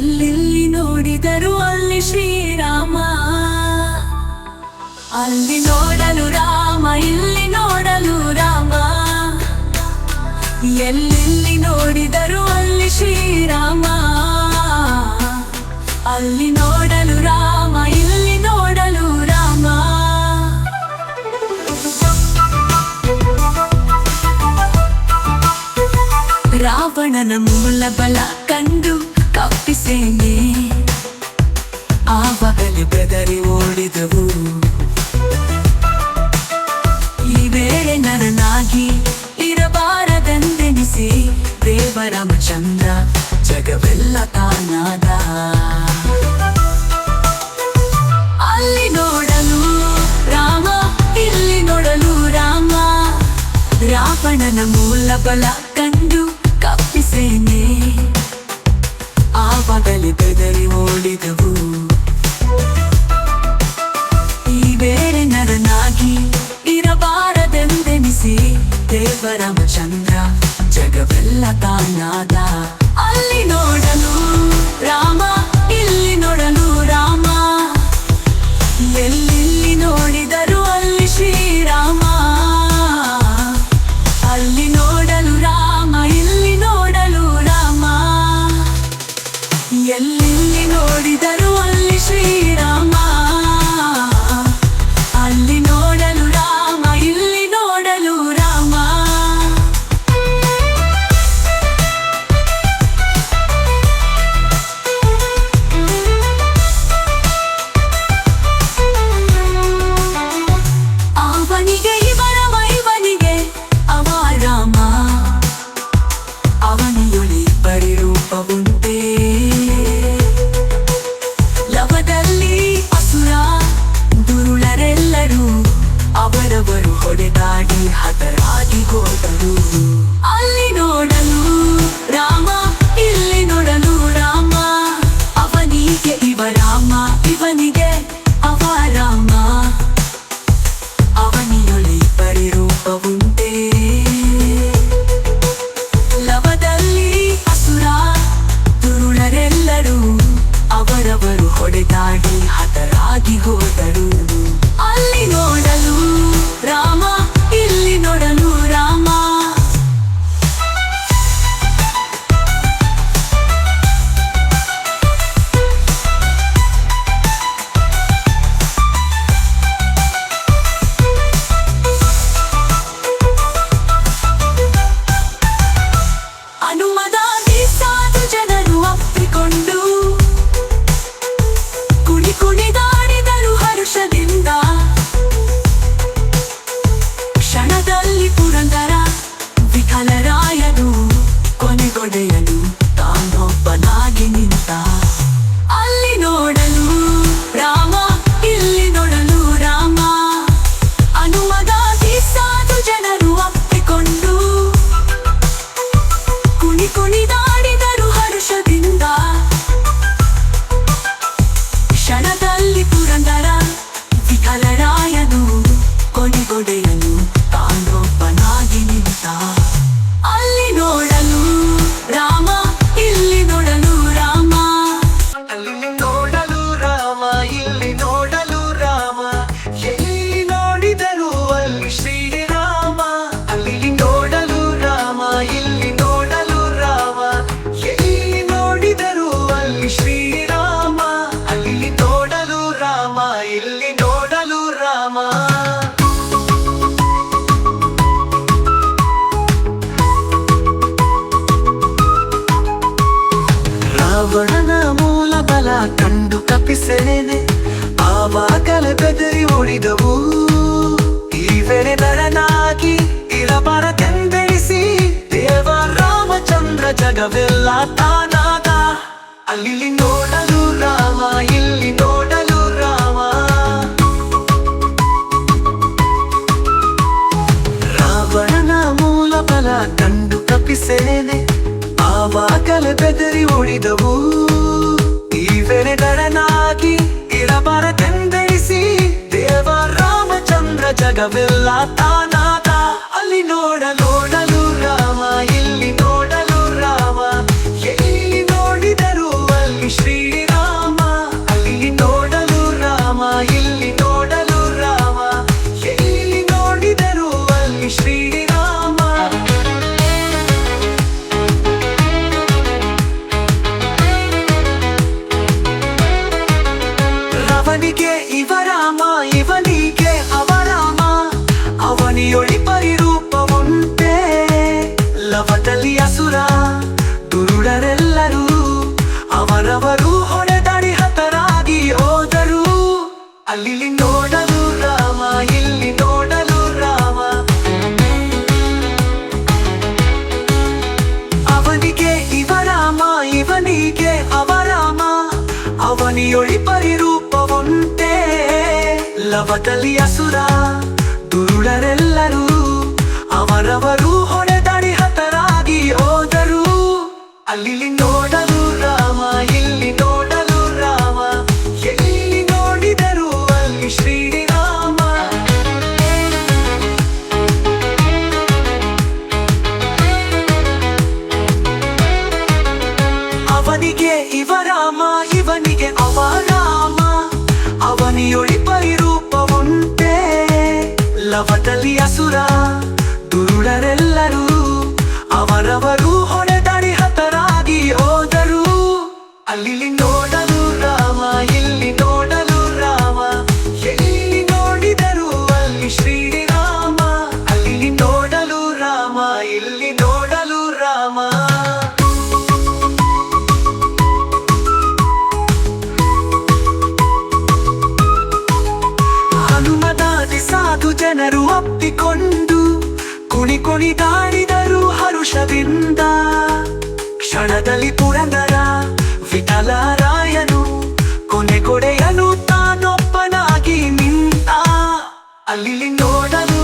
ಎಲ್ಲೆಲ್ಲಿ ನೋಡಿದರು ಅಲ್ಲಿ ಶ್ರೀರಾಮ. ಅಲ್ಲಿ ನೋಡಲು ರಾಮ, ಇಲ್ಲಿ ನೋಡಲು ರಾಮ. ಎಲ್ಲೆಲ್ಲಿ ನೋಡಿದರು ಅಲ್ಲಿ ಶ್ರೀರಾಮ. ಅಲ್ಲಿ ನೋಡಲು ರಾಮ, ಇಲ್ಲಿ ನೋಡಲು ರಾಮ. ರಾವಣನ ಮೂಲ ಬಲ ಕಂಡು ಕಪ್ಪಿಸೇನೆ ಆವಾಗಲೇ ಬೆದರಿ ಓಡಿದವು. ಈ ವೇಳೆ ನರನಾಗಿ ಇರಬಾರದೆಂದೆನಿಸಿ ದೇವರಾಮಚಂದ್ರ ಜಗವೆಲ್ಲ ತಾನಾದ. ಅಲ್ಲಿ ನೋಡಲು ರಾಮ, ಇಲ್ಲಿ ನೋಡಲು ರಾಮ. ರಾವಣನ ಮೂಲ ಬಲ ಕಂಡು ಕಪ್ಪಿಸೇನೆ ಆವಾಗಲೇ ಬೆದರಿ ಓಡಿದವು. ಈ ಬೇರೆ ನರನಾಗಿ ಇರಬಾರದೆಂದೆನಿಸಿ ದೇವರಾಮಚಂದ್ರ ಜಗವೆಲ್ಲ ತಾನಾದ. ಅಲ್ಲಿ ನೋಡಲು ರಾಮ, ಇಲ್ಲಿ ನೋಡಲು ರಾಮ. ಎಲ್ಲೆಲ್ಲಿ ನೋಡಿದರು ಅಲ್ಲಿ ಶ್ರೀರಾಮ. ಅಲ್ಲಿ ನೋಡಲು ರಾಮ, ಇಲ್ಲಿ ನೋಡಲು ರಾಮ. ಎಲ್ಲೆಲ್ಲಿ ನೋಡಿದರು ಅಲ್ಲಿ ಶ್ರೀರಾಮ. ಅಲ್ಲಿ ನೋಡಲು ರಾಮ, ಇಲ್ಲಿ ನೋಡಲು ರಾಮ. ಅವನಿಗೆ ಇವರವ, ಇವನಿಗೆ ಅವ ರಾಮ. ಅವನಿಯೊಳಿ ಪರಿರೂಪವುಂಟೆ. ಲವದಲ್ಲಿ ಅಸುರ ದುರುಳರೆಲ್ಲರೂ ಅವರವರು ಹೊಡೆದಾಡಿ ಹತರಾಗಿ ಹೋದರು. ಅಲ್ಲಿ ನೋಡಲು ರಾಮ, ಇಲ್ಲಿ ನೋಡಲು ರಾಮ. ಅವನಿಗೆ ಇವ ರಾಮ, ಇವನಿಗೆ ಅವ ರಾಮ. ಅವನಿಯೊಳಿ ಪರಿರೂಪವುಂಟೆ. ಲವದಲ್ಲಿ ಅಸುರ ದುರುಳರೆಲ್ಲರೂ ಅವರವರು ಹೊಡೆದಾಡಿ ಹತರಾಗಿ ಹೋದರು. ಅಲ್ಲಿ ನೋಡಲು ರಾಮ, ಇಲ್ಲಿ ನೋಡಲು ರಾಮ. ಹನುಮದಾಗಿ ಸಾಧು ಜನರು ಅಪ್ಪಿಕೊಂಡು ಕುಣಿ ಕುಣಿದಾಡಿದರು ಹರುಷದಿಂದ. ಕ್ಷಣದಲ್ಲಿ ಪುರಂದರ ವಿಠಲರಾಯನು ಕೊನೆಗೊಡೆಯಲು ತಾನೊಬ್ಬನಾಗಿ ನಿಂತ. ಅಲ್ಲಿ ನೋಡಲು ರಾಮ, ಇಲ್ಲಿ ನೋಡಲು ರಾಮ. ಹನುಮದಾಗಿ ಸಾಧು ಜನರು ಅಪ್ಪಿಕೊಂಡು ಕುಣಿ ಕುಣಿದಾಡಿದರು ಹರುಷದಿಂದ. ಕ್ಷಣದಲ್ಲಿ ಪುರಂದರ ವಿಠಲರಾಯನು ಕೊನೆಗೊಡೆಯಲು ತಾನೊಬ್ಬನಾಗಿ ನಿಂತ. ಅಲ್ಲಿ ನೋಡಲು ರಾಮ, ಇಲ್ಲಿ ನೋಡಲು ರಾಮ. ಅಲ್ಲಿ ನೋಡಲು ರಾಮ, ಇಲ್ಲಿ ನೋಡಲು ರಾಮ. ಎಲ್ಲಿ ನೋಡಿದರು ಅಲ್ಲಿ ಶ್ರೀರಾಮ. ಅಲ್ಲಿ ನೋಡಲು ರಾಮ, ಇಲ್ಲಿ ನೋಡಲು ರಾಮ. ಎಲ್ಲಿ ನೋಡಿದರು ಅಲ್ಲಿ ಶ್ರೀರಾಮ. ಅಲ್ಲಿ ನೋಡಲು ರಾಮ, ಇಲ್ಲಿ ನೋಡಲು ರಾಮ. ರಾವಣನ ಮೂಲ ಬಲ ಕಂಡು ಕಪಿಸೇನೆ ಆವಾಗಲೇ ಬೆದರಿ ಓಡಿದವು. ಈ ವೇಳೆ ನರನಾಗಿ ಇರಬಾರದೆಂದೆನಿಸಿ ದೇವ ರಾಮಚಂದ್ರ ಜಗವೆಲ್ಲ ತಾನಾದ. ಅಲ್ಲಿ ನೋಡಲು ರಾಮ, ಇಲ್ಲಿ ನೋಡಲು ರಾಮ. ರಾವಣನ ಮೂಲ ಬಲ ಕಂಡು ಕಪಿಸೇನೆ ಆವಾಗಲೇ ಬೆದರಿ ಓಡಿದವು. ಈ ವೇಳೆ ನರನಾಗಿ ಇರಬಾರದೆಂದೆನಿಸಿ ದೇವ ರಾಮಚಂದ್ರ ಜಗವೆಲ್ಲ ತಾನಾದ. ಅಲ್ಲಿ ನೋಡಲು ರಾಮ, ಇಲ್ಲಿ ನೋಡಲು ರಾಮ. ಎಲ್ಲಿ ನೋಡಿದರು ಅಲ್ಲಿ ಇವರಾಮ ಇವನಿಗೆ ಅವರಾಮ ಅವನಿಯೊಳಿ ಪರಿರೂಪವುಂಟೆ ಲವದಲ್ಲಿ ಅಸುರ ದುರುಡರೆಲ್ಲರೂ ಅವರವರು ಹೊಡೆದಾಡಿ ಹತರಾಗಿ ಹೋದರು ಅಲ್ಲಿ ನೋಡಲು ರಾಮ ಇಲ್ಲಿ ನೋಡಲು ರಾಮ ಅವನಿಗೆ ಇವರಾಮ ಇವನಿಗೆ ಅವರಾಮ ಅವನಿಯೊಳಿ ಪರಿರೂಪವುಂಟೆ ಲವದಲ್ಲಿ ಅಸುರ ದುರುಡರೆಲ್ಲರೂ ಅವರವರು ಹೊಡೆದಾಡಿ ಹತರಾಗಿ ಹೋದರು ಅಲ್ಲಿ ನೋಡಲು ರಾಮ ಇಲ್ಲಿ ನೋಡಲು ರಾಮ ಎಲ್ಲಿ ನೋಡಿದರು ಅಲ್ಲಿ ಶ್ರೀರಾಮ ಅವನಿಗೆ ಇವರಾಮ ಇವನಿಗೆ ಅವರಾಮ ಅವನಿಯೊಳಿ ಪರಿರೂಪವುಂಟೆ ಲವದಲ್ಲಿ ಅಸುರ ದುರುಡರೆಲ್ಲರೂ ಅವರವರು ಹೊಡೆದಾಡಿ ಹತರಾಗಿ ಹೋದರು ಅಲ್ಲಿ ನೋಡಲು ರಾಮ ಇಲ್ಲಿ ನೋಡಲು ರಾಮ ಎಲ್ಲಿ ನೋಡಿದರು ಅಲ್ಲಿ ಶ್ರೀರಾಮ ಅಲ್ಲಿ ನೋಡಲು ರಾಮ ಇಲ್ಲಿ ನೋಡಲು ರಾಮ ಹನುಮದಾದಿ ಸಾಧು ಜನರು ಅಪ್ಪಿಕೊಂಡು ಕುಣಿದಾಡಿದರು ಹರುಷದಿಂದ ಕ್ಷಣದಲ್ಲಿ ಪುರಂದರ ವಿಠಲರಾಯನು ಕೊನೆಗೊಡೆಯಲು ತಾನೊಬ್ಬನಾಗಿ ನಿಂತ ಅಲ್ಲಿ ನೋಡಲು